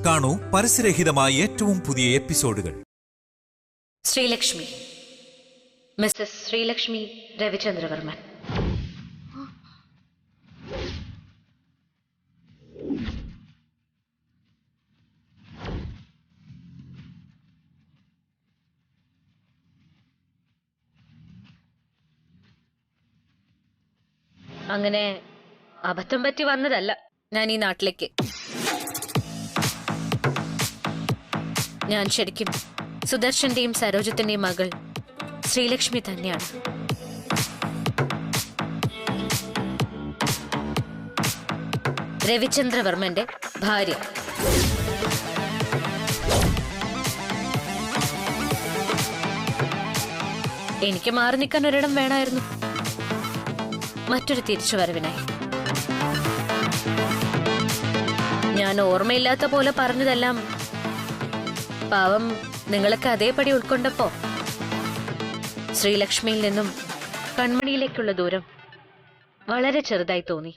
കാണൂ പരസ്യരഹിതമായ ഏറ്റവും പുതിയ എപ്പിസോഡുകൾ. ശ്രീലക്ഷ്മി, മിസ്സസ് ശ്രീലക്ഷ്മി രവിചന്ദ്രവർമ്മൻ. അങ്ങനെ അബദ്ധം പറ്റി വന്നതല്ല ഞാൻ ഈ നാട്ടിലേക്ക്. ഞാൻ ശരിക്കും സുദർശന്റെയും സരോജത്തിന്റെയും മകൾ ശ്രീലക്ഷ്മി തന്നെയാണ്. രവിചന്ദ്രവർമ്മന്റെ ഭാര്യ. എനിക്ക് മാറി നിൽക്കാൻ ഒരിടം വേണമായിരുന്നു, മറ്റൊരു തിരിച്ചുവരവിനായി. ഞാൻ ഓർമ്മയില്ലാത്ത പോലെ പറഞ്ഞതെല്ലാം പാവം നിങ്ങളൊക്കെ അതേപടി ഉൾക്കൊണ്ടപ്പോ ശ്രീലക്ഷ്മിയിൽ നിന്നും കൺമണിയിലേക്കുള്ള ദൂരം വളരെ ചെറുതായി തോന്നി.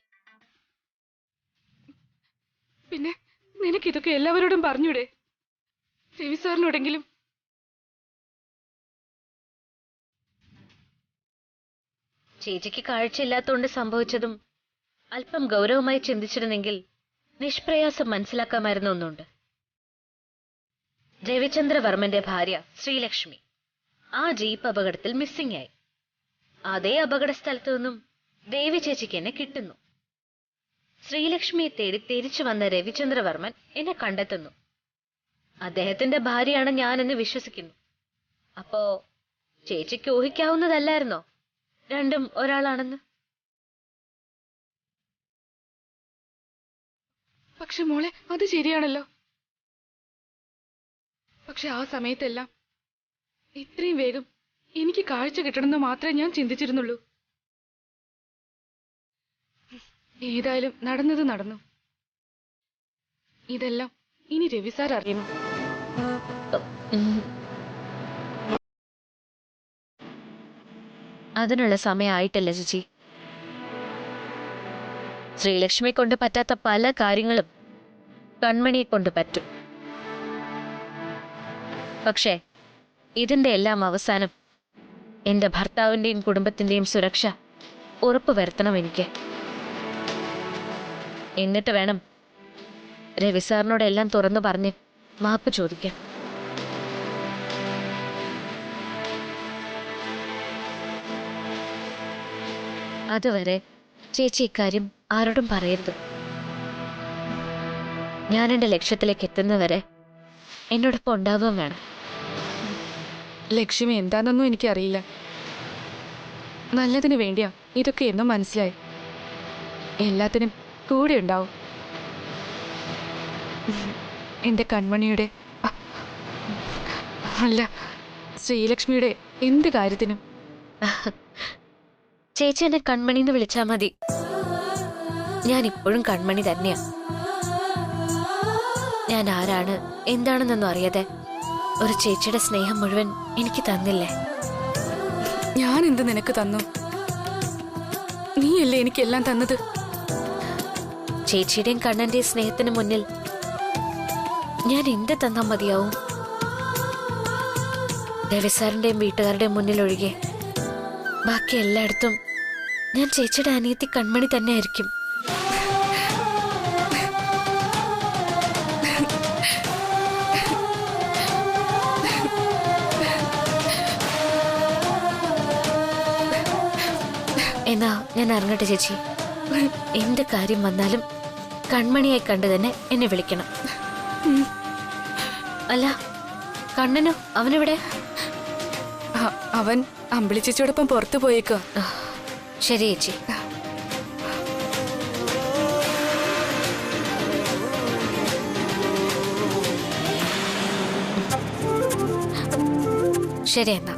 പിന്നെ നിനക്കിതൊക്കെ എല്ലാവരോടും പറഞ്ഞൂടെ? രവി സാറിനോടെങ്കിലും. ചേച്ചിക്ക് കാഴ്ചയില്ലാത്തോണ്ട് സംഭവിച്ചതും അല്പം ഗൗരവമായി ചിന്തിച്ചിരുന്നെങ്കിൽ നിഷ്പ്രയാസം മനസ്സിലാക്കാമായിരുന്ന ഒന്നുണ്ട്. രവിചന്ദ്രവർമ്മന്റെ ഭാര്യ ശ്രീലക്ഷ്മി ആ ജീപ്പ് അപകടത്തിൽ മിസ്സിംഗ് ആയി. അതേ അപകട സ്ഥലത്തു നിന്നും ദേവി ചേച്ചിക്ക് എന്നെ കിട്ടുന്നു. ശ്രീലക്ഷ്മിയെ തേടി തിരിച്ചു വന്ന രവിചന്ദ്രവർമ്മൻ എന്നെ കണ്ടെത്തുന്നു. അദ്ദേഹത്തിന്റെ ഭാര്യയാണ് ഞാനെന്ന് വിശ്വസിക്കുന്നു. അപ്പോ ചേച്ചിക്ക് ഊഹിക്കാവുന്നതല്ലായിരുന്നോ രണ്ടും ഒരാളാണെന്ന്? പക്ഷെ മോളെ, അത് ശരിയാണല്ലോ. പക്ഷെ ആ സമയത്തെല്ലാം ഇത്രയും വേഗം എനിക്ക് കാഴ്ച കിട്ടണമെന്ന് മാത്രമേ ഞാൻ ചിന്തിച്ചിരുന്നുള്ളൂ. ഏതായാലും നടന്നത് നടന്നു. ഇതെല്ലാം ഇനി രവി സാർ അറിയണം. അതിനുള്ള സമയമായിട്ടല്ല ചേച്ചി. ശ്രീലക്ഷ്മി കൊണ്ട് പറ്റാത്ത പല കാര്യങ്ങളും കൺമണിയെ കൊണ്ട് പറ്റും. പക്ഷേ ഇതിന്റെ എല്ലാം അവസാനം എന്റെ ഭർത്താവിന്റെയും കുടുംബത്തിന്റെയും സുരക്ഷ ഉറപ്പുവരുത്തണം എനിക്ക്. എന്നിട്ട് വേണം രവി സാറിനോട് എല്ലാം തുറന്നു പറഞ്ഞ് മാപ്പ് ചോദിക്കാൻ. അതുവരെ ചേച്ചി ഇക്കാര്യം ആരോടും പറയരുത്. ഞാൻ എന്റെ ലക്ഷ്യത്തിലേക്ക് എത്തുന്നവരെ എന്നോടൊപ്പം ഉണ്ടാവുകയും വേണം. ലക്ഷ്മി എന്താണെന്നൊന്നും എനിക്കറിയില്ല. നല്ലതിന് വേണ്ടിയാ ഇതൊക്കെ എന്നും മനസ്സിലായി. എല്ലാത്തിനും കൂടെ ഉണ്ടാവും. എന്റെ കൺമണിയുടെ അല്ല, ശ്രീലക്ഷ്മിയുടെ എന്ത് കാര്യത്തിനും. ചേച്ചി എന്നെ കൺമണി എന്ന് വിളിച്ചാ മതി. ഞാൻ ഇപ്പോഴും കൺമണി തന്നെയാ. ഞാൻ ആരാണ് എന്താണെന്നൊന്നും അറിയാതെ ഒരു ചേച്ചിയുടെ സ്നേഹം മുഴുവൻ എനിക്ക് തന്നില്ലേ? ഞാൻ എന്ത് നിനക്ക് തന്നു? നീയല്ലേ എനിക്കെല്ലാം തന്നത്. ചേച്ചിയുടെയും കണ്ണന്റെയും സ്നേഹത്തിന് മുന്നിൽ ഞാൻ എന്ത് തന്നാ മതിയാവും? രവിസാറിന്റെയും വീട്ടുകാരുടെയും മുന്നിൽ ഒഴികെ ബാക്കി എല്ലായിടത്തും ഞാൻ ചേച്ചിയുടെ അനിയത്തി കൺമണി തന്നെ ആയിരിക്കും. എന്നാ ഞാൻ ഇറങ്ങട്ടെ ചേച്ചി. എന്ത് കാര്യം വന്നാലും കൺമണിയായി കണ്ടു തന്നെ എന്നെ വിളിക്കണം. അല്ല, കണ്ണനോ? അവനെവിടെ? അവൻ അമ്പിളി ചേച്ചിയോടൊപ്പം പുറത്തു പോയേക്കോ. ശരി ചേച്ചി. ശരി എന്നാ.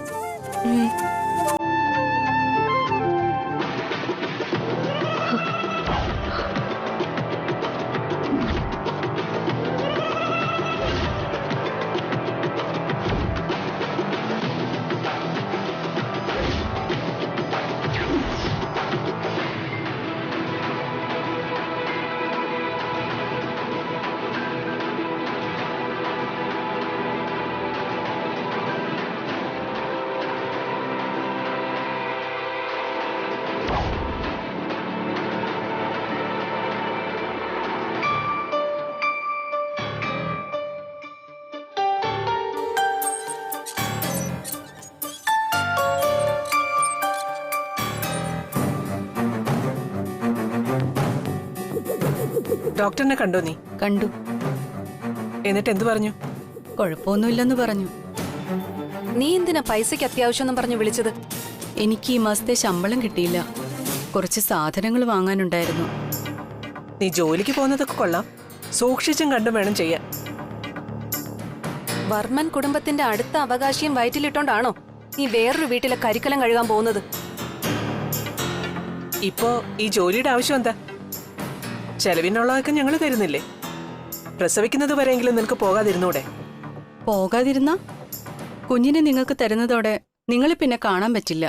ഡോക്ടറിനെ കണ്ടോ നീ? കണ്ടു. എന്നിട്ട് എന്തു പറഞ്ഞു? കുഴപ്പമൊന്നുമില്ലെന്ന് പറഞ്ഞു. നീ എന്തിനാ പൈസയ്ക്ക് അത്യാവശ്യം പറഞ്ഞു വിളിച്ചത്? എനിക്ക് ഈ മാസത്തെ ശമ്പളം കിട്ടിയില്ല. കുറച്ച് സാധനങ്ങൾ വാങ്ങാനുണ്ടായിരുന്നു. നീ ജോലിക്ക് പോകുന്നതൊക്കെ കൊള്ളാം, സൂക്ഷിച്ചും കണ്ടും വേണം ചെയ്യാൻ. വർമ്മൻ കുടുംബത്തിന്റെ അടുത്ത അവകാശിയും വയറ്റിലിട്ടോണ്ടാണോ നീ വേറൊരു വീട്ടിലെ കരിക്കലം കഴുകാൻ പോകുന്നത്? ഇപ്പോ ഈ ജോലിയുടെ ആവശ്യം എന്താ? ചെലവിനുള്ളതൊക്കെ ഞങ്ങൾ തരുന്നില്ലേ? പ്രസവിക്കുന്നത് വരെയെങ്കിലും നിനക്ക് പോകാതിരുന്നൂടെ? പോകാതിരുന്ന കുഞ്ഞിനെ നിങ്ങൾക്ക് തരുന്നതോടെ നിങ്ങളെ പിന്നെ കാണാൻ പറ്റില്ല.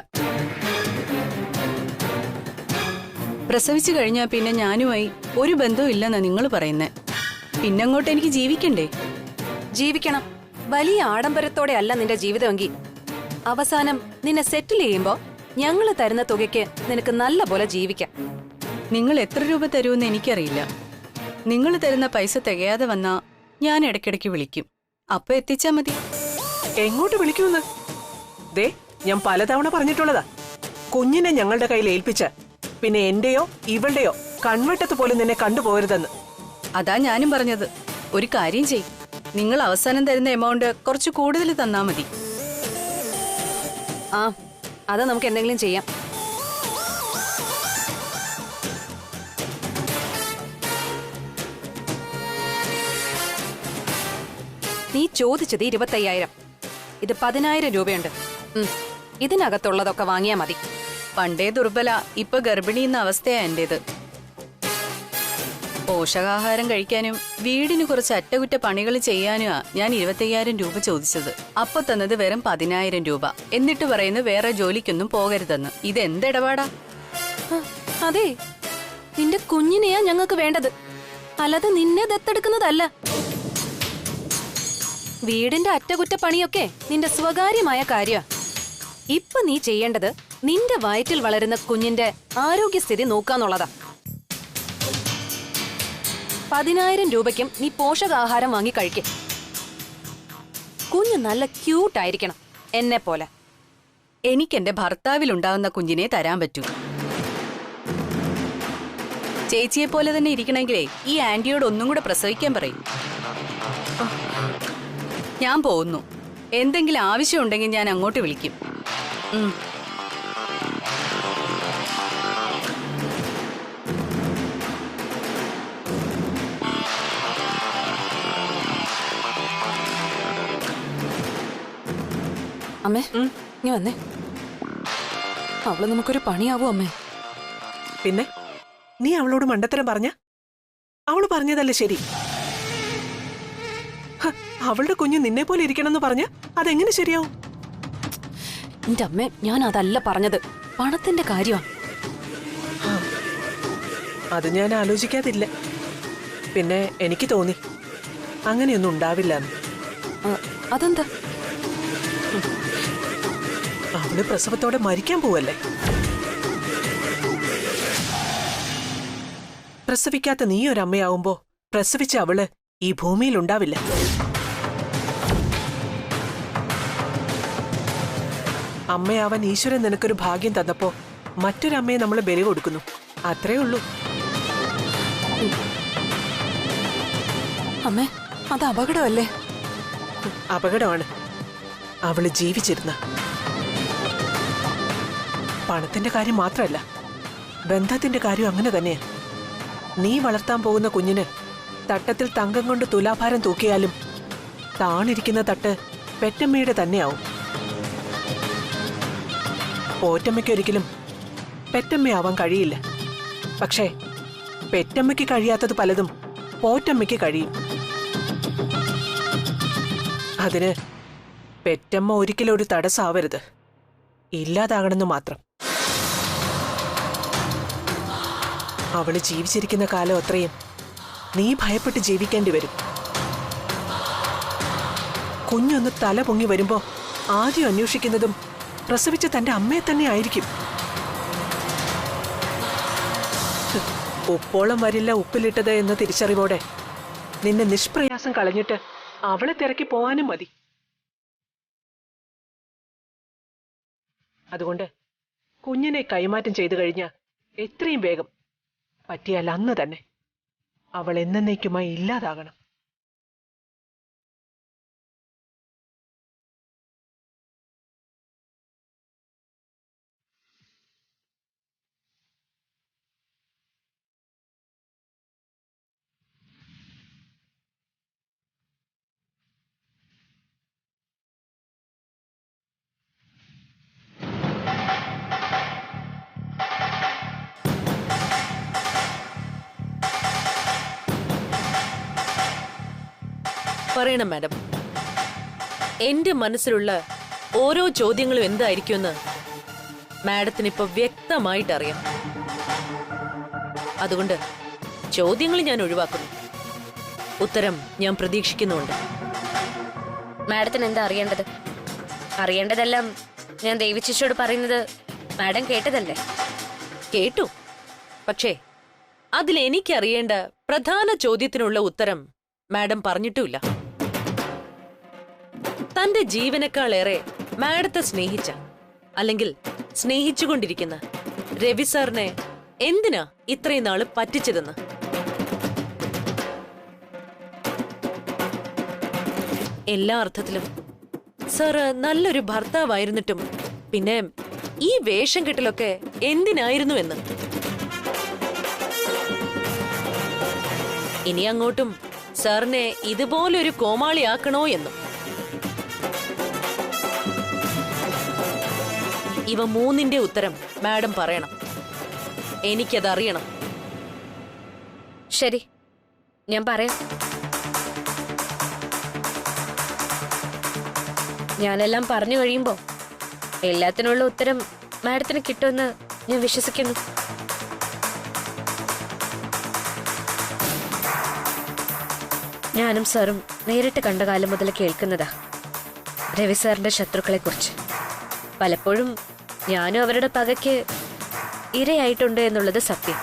പ്രസവിച്ചു കഴിഞ്ഞാൽ പിന്നെ ഞാനുമായി ഒരു ബന്ധവും ഇല്ലെന്നാ നിങ്ങൾ പറയുന്നേ. പിന്നങ്ങോട്ട് എനിക്ക് ജീവിക്കണ്ടേ? ജീവിക്കണം. വലിയ ആഡംബരത്തോടെ അല്ല നിന്റെ ജീവിതമെങ്കിൽ അവസാനം നിന്നെ സെറ്റിൽ ചെയ്യുമ്പോ ഞങ്ങൾ തരുന്ന തുകയ്ക്ക് നിനക്ക് നല്ല പോലെ ജീവിക്കാം. നിങ്ങൾ എത്ര രൂപ തരുമെന്ന് എനിക്കറിയില്ല. നിങ്ങൾ തരുന്ന പൈസ തികയാതെ വന്നാ ഞാൻ ഇടയ്ക്കിടയ്ക്ക് വിളിക്കും. അപ്പൊ എത്തിച്ചാ മതി. എങ്ങോട്ട് വിളിക്കുമെന്ന്? ദേ, ഞാൻ പലതവണ പറഞ്ഞിട്ടുള്ളതാ, കുഞ്ഞിനെ ഞങ്ങളുടെ കയ്യിൽ ഏൽപ്പിച്ച പിന്നെ എന്റെയോ ഇവളുടെയോ കൺവെട്ടത്ത് പോലും നിന്നെ കണ്ടുപോകരുതെന്ന്. അതാ ഞാനും പറഞ്ഞത്. ഒരു കാര്യം ചെയ്, നിങ്ങൾ അവസാനം തരുന്ന എമൗണ്ട് കുറച്ച് കൂടുതൽ തന്നാ മതി. ആ, അത് നമുക്ക് എന്തെങ്കിലും ചെയ്യാം. നീ ചോദിച്ചത് 25,000. ഇത് 10,000 രൂപയുണ്ട്. ഇതിനകത്തുള്ളതൊക്കെ വാങ്ങിയാ മതി. പണ്ടേ ദുർബല, ഇപ്പൊ ഗർഭിണി എന്ന അവസ്ഥയാ എന്റേത്. പോഷകാഹാരം കഴിക്കാനും വീടിന് കുറച്ച് അറ്റകുറ്റ പണികൾ ചെയ്യാനുമാ ഞാൻ 25,000 രൂപ ചോദിച്ചത്. അപ്പൊ തന്നത് വെറും 10,000 രൂപ. എന്നിട്ട് പറയുന്നു വേറെ ജോലിക്കൊന്നും പോകരുതെന്ന്. ഇതെന്തിടപാടാ? അതെ, നിന്റെ കുഞ്ഞിനെയാ ഞങ്ങൾക്ക് വേണ്ടത്, അല്ലാതെ നിന്നെ ദത്തെടുക്കുന്നതല്ല. വീടിന്റെ അറ്റകുറ്റപ്പണിയൊക്കെ നിന്റെ സ്വകാര്യമായ കാര്യ. ഇപ്പൊ നീ ചെയ്യേണ്ടത് നിന്റെ വയറ്റിൽ വളരുന്ന കുഞ്ഞിന്റെ ആരോഗ്യസ്ഥിതി നോക്കാന്നുള്ളതാ. 10,000 രൂപയ്ക്കും നീ പോഷകാഹാരം വാങ്ങി കഴിക്കും. കുഞ്ഞ് നല്ല ക്യൂട്ടായിരിക്കണം, എന്നെ പോലെ. എനിക്കെന്റെ ഭർത്താവിലുണ്ടാകുന്ന കുഞ്ഞിനെ തരാൻ പറ്റൂ. ചേച്ചിയെ പോലെ തന്നെ ഇരിക്കണമെങ്കിലേ ഈ ആന്റിയോട് ഒന്നും കൂടെ പ്രസവിക്കാൻ പറയും. ഞാൻ പോകുന്നു. എന്തെങ്കിലും ആവശ്യമുണ്ടെങ്കിൽ ഞാൻ അങ്ങോട്ട് വിളിക്കും. അമ്മേ, നീ വന്നേ. അവള് നമുക്കൊരു പണിയാവൂ അമ്മേ. പിന്നെ നീ അവളോട് മണ്ടത്തരം പറഞ്ഞ? അവള് പറഞ്ഞതല്ലേ ശരി. അവളുടെ കുഞ്ഞ് നിന്നെ പോലെ ഇരിക്കണമെന്ന് പറഞ്ഞ അതെങ്ങനെ ശരിയാവും? എന്റെ അമ്മേ, ഞാൻ അതല്ല പറഞ്ഞത്, പണത്തിന്റെ കാര്യമാ. അത് ഞാൻ ആലോചിക്കാതില്ല. പിന്നെ എനിക്ക് തോന്നി അങ്ങനെയൊന്നും ഉണ്ടാവില്ല. അതെന്താ? അവള് പ്രസവത്തോടെ മരിക്കാൻ പോവല്ലേ. പ്രസവിക്കാത്ത നീ ഒരമ്മയാവുമ്പോ പ്രസവിച്ച അവള് ഈ ഭൂമിയിൽ ഉണ്ടാവില്ല. അമ്മയാവാൻ ഈശ്വരൻ നിനക്കൊരു ഭാഗ്യം തന്നപ്പോ മറ്റൊരമ്മയെ നമ്മൾ ബലി കൊടുക്കുന്നു, അത്രേ ഉള്ളൂ. അമ്മേ, അത് അപകടമല്ലേ? അപകടമാണ്. അവള് ജീവിച്ചിരുന്ന പണത്തിന്റെ കാര്യം മാത്രമല്ല, ബന്ധത്തിന്റെ കാര്യം അങ്ങനെ തന്നെയാ. നീ വളർത്താൻ പോകുന്ന കുഞ്ഞിന് തട്ടത്തിൽ തങ്കം കൊണ്ട് തുലാഭാരം തൂക്കിയാലും താണിരിക്കുന്ന തട്ട് പെറ്റമ്മയുടെ തന്നെയാവും. പോറ്റമ്മയ്ക്ക് ഒരിക്കലും പെറ്റമ്മയാവാൻ കഴിയില്ല. പക്ഷേ പെറ്റമ്മയ്ക്ക് കഴിയാത്തത് പലതും പോറ്റമ്മയ്ക്ക് കഴിയും. അതിന് പെറ്റമ്മ ഒരിക്കലും ഒരു തടസ്സാവരുത്, ഇല്ലാതാകണമെന്ന് മാത്രം. അവള് ജീവിച്ചിരിക്കുന്ന കാലം അത്രയും നീ ഭയപ്പെട്ട് ജീവിക്കേണ്ടി വരും. കുഞ്ഞൊന്ന് തല പൊങ്ങി വരുമ്പോ ആദ്യം അന്വേഷിക്കുന്നതും പ്രസവിച്ച തന്റെ അമ്മയെ തന്നെ ആയിരിക്കും. ഉപ്പോളം വരില്ല ഉപ്പിലിട്ടത് എന്ന തിരിച്ചറിവോടെ നിന്നെ നിഷ്പ്രയാസം കളഞ്ഞിട്ട് അവളെ തിരക്കി പോവാനും മതി. അതുകൊണ്ട് കുഞ്ഞിനെ കൈമാറ്റം ചെയ്തു കഴിഞ്ഞാൽ എത്രയും വേഗം, പറ്റിയാൽ അന്ന് തന്നെ അവൾ എന്നേക്കുമായി ഇല്ലാതാകണം. പറയണം മാഡം, എന്റെ മനസ്സിലുള്ള ഓരോ ചോദ്യങ്ങളും എന്തായിരിക്കുമെന്ന് മാഡത്തിന് ഇപ്പൊ വ്യക്തമായിട്ടറിയാം. അതുകൊണ്ട് ചോദ്യങ്ങൾ ഞാൻ ഒഴിവാക്കുന്നു. ഉത്തരം ഞാൻ പ്രതീക്ഷിക്കുന്നുണ്ട്. മാഡത്തിന് എന്താ അറിയേണ്ടത്? അറിയേണ്ടതെല്ലാം ഞാൻ ദേവിച്ചിച്ചോട് പറയുന്നത് മാഡം കേട്ടതല്ലേ? കേട്ടു. പക്ഷേ അതിലെനിക്കറിയേണ്ട പ്രധാന ചോദ്യത്തിനുള്ള ഉത്തരം മാഡം പറഞ്ഞിട്ടുമില്ല. തന്റെ ജീവനേക്കാളേറെ മാഡത്തെ സ്നേഹിച്ച, അല്ലെങ്കിൽ സ്നേഹിച്ചുകൊണ്ടിരിക്കുന്ന രവി സാറിനെ എന്തിനാ ഇത്രയും നാള് പറ്റിച്ചതെന്ന്. എല്ലാ അർത്ഥത്തിലും സാറ് നല്ലൊരു ഭർത്താവായിരുന്നിട്ടും പിന്നെ ഈ വേഷം കെട്ടലൊക്കെ എന്തിനായിരുന്നുവെന്ന്. ഇനി അങ്ങോട്ടും സാറിനെ ഇതുപോലൊരു കോമാളിയാക്കണോ എന്നും. ഇവ മൂന്നിന്റെ ഉത്തരം മാഡം പറയണം. എനിക്കതറിയണം. ശരി, ഞാൻ പറയാം. ഞാനെല്ലാം പറഞ്ഞു കഴിയുമ്പോ എല്ലാത്തിനുള്ള ഉത്തരം മാഡത്തിന് കിട്ടുമെന്ന് ഞാൻ വിശ്വസിക്കുന്നു. ഞാനും സാറും നേരിട്ട് കണ്ട കാലം മുതൽ കേൾക്കുന്നതാ രവി സാറിന്റെ ശത്രുക്കളെ കുറിച്ച്. പലപ്പോഴും ഞാനും അവരുടെ പകയ്ക്ക് ഇരയായിട്ടുണ്ട് എന്നുള്ളത് സത്യം.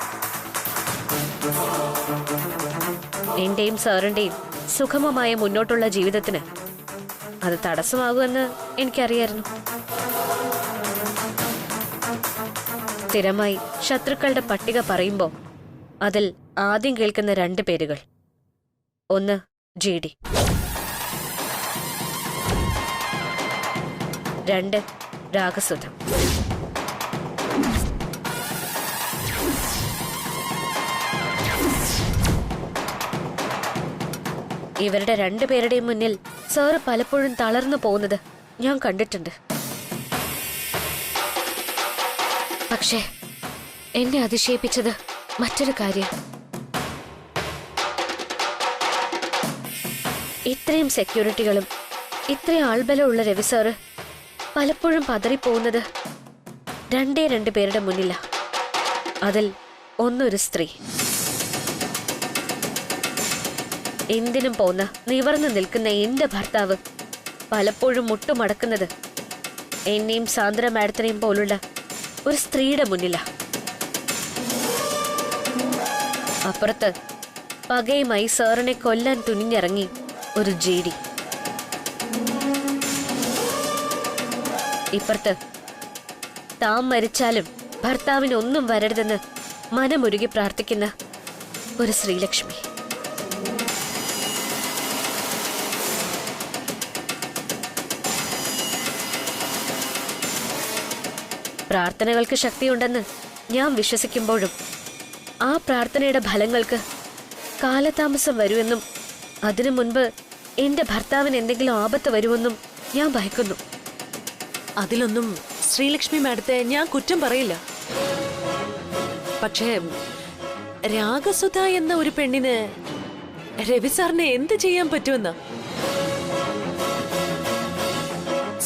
എന്റെയും സാറിന്റെയും സുഗമമായ മുന്നോട്ടുള്ള ജീവിതത്തിന് അത് തടസ്സമാകുമെന്ന് എനിക്കറിയായിരുന്നു. സ്ഥിരമായി ശത്രുക്കളുടെ പട്ടിക പറയുമ്പോൾ അതിൽ ആദ്യം കേൾക്കുന്ന 2 പേരുകൾ. ഒന്ന് GD, 2 രാഗസുധ. ഇവരുടെ 2 പേരുടെയും മുന്നിൽ സാറ് പലപ്പോഴും തളർന്നു പോകുന്നത് ഞാൻ കണ്ടിട്ടുണ്ട്. പക്ഷേ എന്നെ അതിശയിപ്പിച്ചത് മറ്റൊരു കാര്യം. ഇത്രയും സെക്യൂരിറ്റികളും ഇത്രയും ആൾബലമുള്ള രവി സാറ് പലപ്പോഴും പതറിപ്പോകുന്നത് 2 പേരുടെ മുന്നില. അതിൽ ഒന്നൊരു സ്ത്രീ. എന്തിനും പോന്ന നിവർന്നു നിൽക്കുന്ന എന്റെ ഭർത്താവ് പലപ്പോഴും മുട്ടുമടക്കുന്നത് എന്നെയും സാന്ദ്ര മാഡത്തിനെയും പോലുള്ള ഒരു സ്ത്രീയുടെ മുന്നില. അപ്പുറത്ത് പകയുമായി സാറിനെ കൊല്ലാൻ തുനിഞ്ഞിറങ്ങി ഒരു GD. ഇപ്പുറത്ത് താൻ മരിച്ചാലും ഭർത്താവിന് ഒന്നും വരരുതെന്ന് മനമുരുകി പ്രാർത്ഥിക്കുന്ന ഒരു ശ്രീലക്ഷ്മി. പ്രാർത്ഥനകൾക്ക് ശക്തിയുണ്ടെന്ന് ഞാൻ വിശ്വസിക്കുമ്പോഴും ആ പ്രാർത്ഥനയുടെ ഫലങ്ങൾക്ക് കാലതാമസം വരുമെന്നും അതിനു മുൻപ് എന്റെ ഭർത്താവിന് എന്തെങ്കിലും ആപത്ത് വരുമെന്നും ഞാൻ ഭയക്കുന്നു. അതിലൊന്നും ശ്രീലക്ഷ്മി മാഡത്തെ ഞാൻ കുറ്റം പറയില്ല. പക്ഷേ രാഗസുധ എന്ന ഒരു പെണ്ണിന് രവി സാറിനെ എന്ത് ചെയ്യാൻ പറ്റുമെന്ന്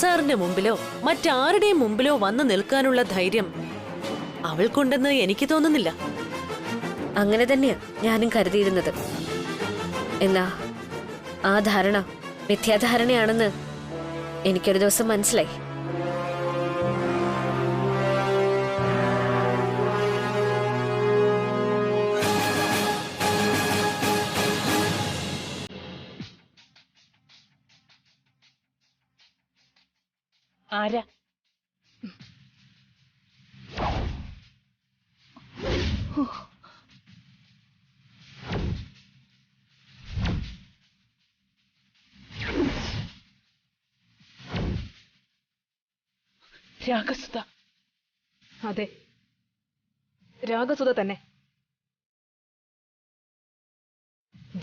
സാറിന്റെ മുമ്പിലോ മറ്റാരുടെയും മുമ്പിലോ വന്നു നിൽക്കാനുള്ള ധൈര്യം അവൾക്കുണ്ടെന്ന് എനിക്ക് തോന്നുന്നില്ല. അങ്ങനെ തന്നെയാ ഞാനും കരുതിയിരുന്നത്. എന്നാ ആ ധാരണ മിഥ്യാധാരണയാണെന്ന് എനിക്കൊരു ദിവസം മനസ്സിലായി. ആരാ? രാഗസുധ. അതെ, രാഗസുധ തന്നെ.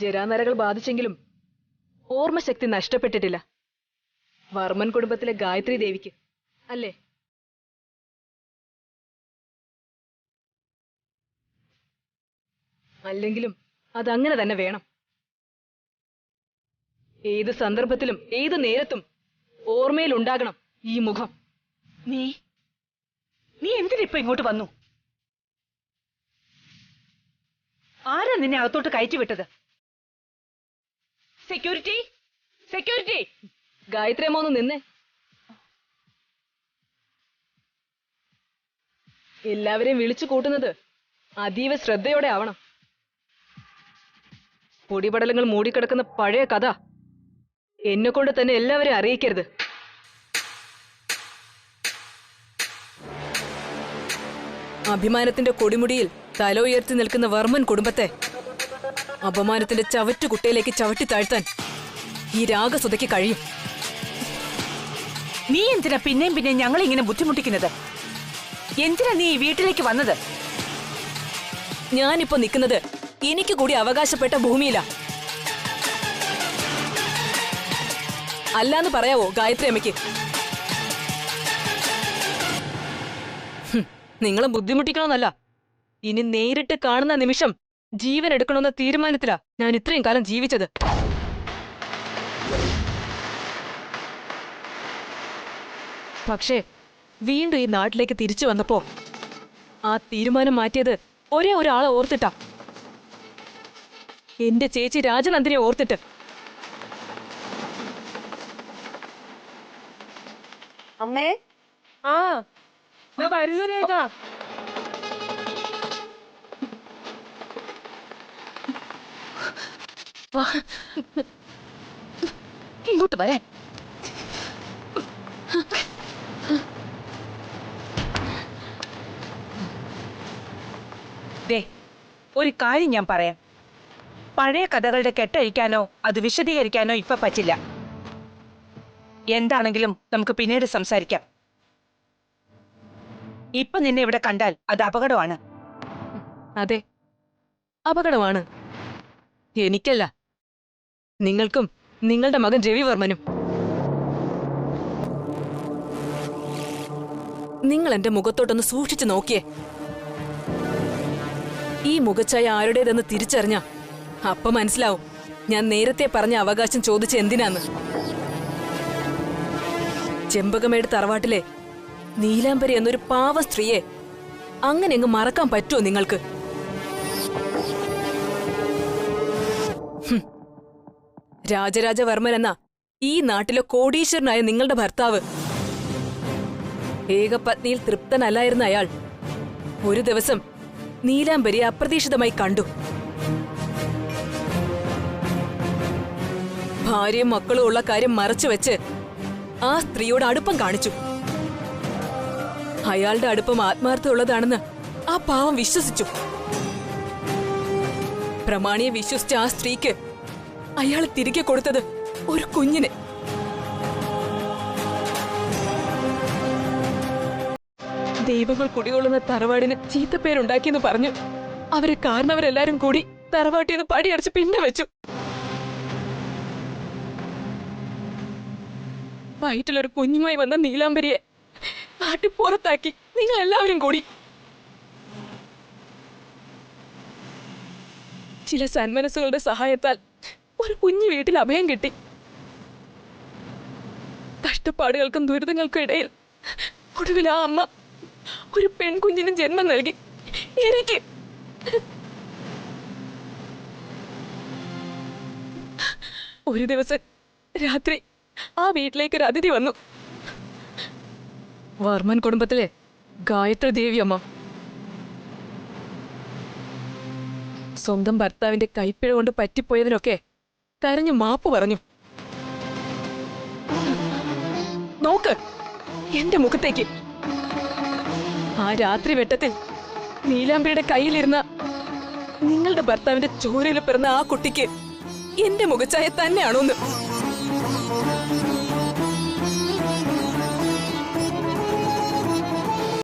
ജരാനരകൾ ബാധിച്ചെങ്കിലും ഓർമ്മശക്തി നഷ്ടപ്പെട്ടിട്ടില്ല. വർമ്മൻ കുടുംബത്തിലെ ഗായത്രി ദേവിക്ക് അല്ലേ? അല്ലെങ്കിലും അതങ്ങനെ തന്നെ വേണം. ഏത് സന്ദർഭത്തിലും ഏത് നേരത്തും ഓർമ്മയിൽ ഉണ്ടാകണം ഈ മുഖം. നീ എന്തിനിപ്പോ ഇങ്ങോട്ട് വന്നു? ആരാ നിന്നെ അകത്തോട്ട് കയറ്റി വിട്ടത്? Security, security! ഗായത്രി അമ്മ ഒന്ന് നിന്നേ. എല്ലാവരെയും വിളിച്ചു കൂട്ടുന്നത് അതീവ ശ്രദ്ധയോടെ ആവണം. പൊടിപടലങ്ങൾ മൂടിക്കിടക്കുന്ന പഴയ കഥ എന്നെ കൊണ്ട് തന്നെ എല്ലാവരെയും അറിയിക്കരുത്. അഭിമാനത്തിന്റെ കൊടിമുടിയിൽ തല ഉയർത്തി നിൽക്കുന്ന വർമ്മൻ കുടുംബത്തെ അപമാനത്തിന്റെ ചവറ്റുകുട്ടയിലേക്ക് ചവിട്ടി താഴ്ത്താൻ ഈ രാഗസുധയ്ക്ക് കഴിയും. നീ എന്തിനാ പിന്നെയും ഞങ്ങളെ ഇങ്ങനെ ബുദ്ധിമുട്ടിക്കുന്നത്? എന്തിനാ നീ ഈ വീട്ടിലേക്ക് വന്നത്? ഞാനിപ്പോ നിൽക്കുന്നത് എനിക്ക് കൂടി അവകാശപ്പെട്ട ഭൂമിയിലാ. അല്ലാന്ന് പറയാവോ ഗായത്രി അമ്മയ്ക്ക്? നിങ്ങളെ ബുദ്ധിമുട്ടിക്കണമെന്നല്ല, ഇനി നേരിട്ട് കാണുന്ന നിമിഷം ജീവൻ എടുക്കണമെന്ന തീരുമാനത്തിലാ ഞാൻ ഇത്രയും കാലം ജീവിച്ചത്. പക്ഷേ വീണ്ടും ഈ നാട്ടിലേക്ക് തിരിച്ചു വന്നപ്പോ ആ തീരുമാനം മാറ്റിയത് ഒരേ ഒരാളെ ഓർത്തിട്ടാ. എന്റെ ചേച്ചി രാജനന്ദിനെ ഓർത്തിട്ട്. അമ്മേ, വരുന്നേക്കാ. ഇങ്ങോട്ട് വരാൻ. ദേ, ഒരു കാര്യം ഞാൻ പറയാം. പഴയ കഥകളുടെ കെട്ടഴിക്കാനോ അത് വിശദീകരിക്കാനോ ഇപ്പൊ പറ്റില്ല. എന്താണെങ്കിലും നമുക്ക് പിന്നീട് സംസാരിക്കാം. ഇപ്പൊ നിന്നെ ഇവിടെ കണ്ടാൽ അത് അപകടമാണ്. അതെ, അപകടമാണ്. എനിക്കല്ല, നിങ്ങൾക്കും നിങ്ങളുടെ മകൻ രവിവർമ്മനും. നിങ്ങൾ എന്റെ മുഖത്തോട്ടൊന്ന് സൂക്ഷിച്ചു നോക്കിയേ. ഈ മുഖച്ഛായ ആരുടേതെന്ന് തിരിച്ചറിഞ്ഞ അപ്പൊ മനസ്സിലാവും ഞാൻ നേരത്തെ പറഞ്ഞ അവകാശം ചോദിച്ച എന്തിനാന്ന്. ചെമ്പകമേട് തറവാട്ടിലെ നീലാംബരി എന്നൊരു പാവ സ്ത്രീയെ അങ്ങനെ അങ്ങ് മറക്കാൻ പറ്റുമോ നിങ്ങൾക്ക്? രാജരാജവർമ്മൻ എന്ന ഈ നാട്ടിലെ കോടീശ്വരനായ നിങ്ങളുടെ ഭർത്താവ്, ഏകപത്നിയിൽ തൃപ്തനല്ലായിരുന്ന അയാൾ ഒരു ദിവസം നീലാംബരിയെ അപ്രതീക്ഷിതമായി കണ്ടു. ഭാര്യയും മക്കളും ഉള്ള കാര്യം മറച്ചുവെച്ച് ആ സ്ത്രീയോട് അടുപ്പം കാണിച്ചു. അയാളുടെ അടുപ്പം ആത്മാർത്ഥമുള്ളതാണെന്ന് ആ പാവം വിശ്വസിച്ചു. പ്രമാണിയെ വിശ്വസിച്ച ആ സ്ത്രീക്ക് അയാൾ തിരികെ കൊടുത്തത് ഒരു കുഞ്ഞിനെ. ദൈവങ്ങൾ കുടികൊള്ളുന്ന തറവാടിന് ചീത്തപ്പേരുണ്ടാക്കിയെന്ന് പറഞ്ഞു അവരെ കാരണവരെല്ലാരും കൂടി തറവാട്ടിന്ന് പടിയടച്ച് പിന്നെ വെച്ചു. വയറ്റിലൊരു കുഞ്ഞുമായി വന്ന നീലാംബരിയെ നാട്ടിൽ പുറത്താക്കി നിങ്ങൾ എല്ലാവരും കൂടി. ചില സന്മനസ്സുകളുടെ സഹായത്താൽ ഒരു കുഞ്ഞു വീട്ടിൽ അഭയം കിട്ടി. കഷ്ടപ്പാടുകൾക്കും ദുരിതങ്ങൾക്കും ഇടയിൽ ഒടുവിൽ ആ അമ്മ ഒരു പെൺകുഞ്ഞിന് ജന്മം നൽകി. എനിക്ക് ഒരു ദിവസം രാത്രി ആ വീട്ടിലേക്ക് ഒരു അതിഥി വന്നു. വർമ്മൻ കുടുംബത്തിലെ ഗായത്രി ദേവി അമ്മ. സ്വന്തം ഭർത്താവിന്റെ കൈപ്പിഴ കൊണ്ട് പറ്റിപ്പോയതിനൊക്കെ കരഞ്ഞു മാപ്പ് പറഞ്ഞു. നോക്ക് എന്റെ മുഖത്തേക്ക്. ആ രാത്രി വെട്ടത്തിൽ നീലാംബിയുടെ കയ്യിലിരുന്ന നിങ്ങളുടെ ഭർത്താവിന്റെ ചോരയിൽ പിറന്ന ആ കുട്ടിക്ക് എന്റെ മുഖച്ഛായ തന്നെയാണോന്ന്.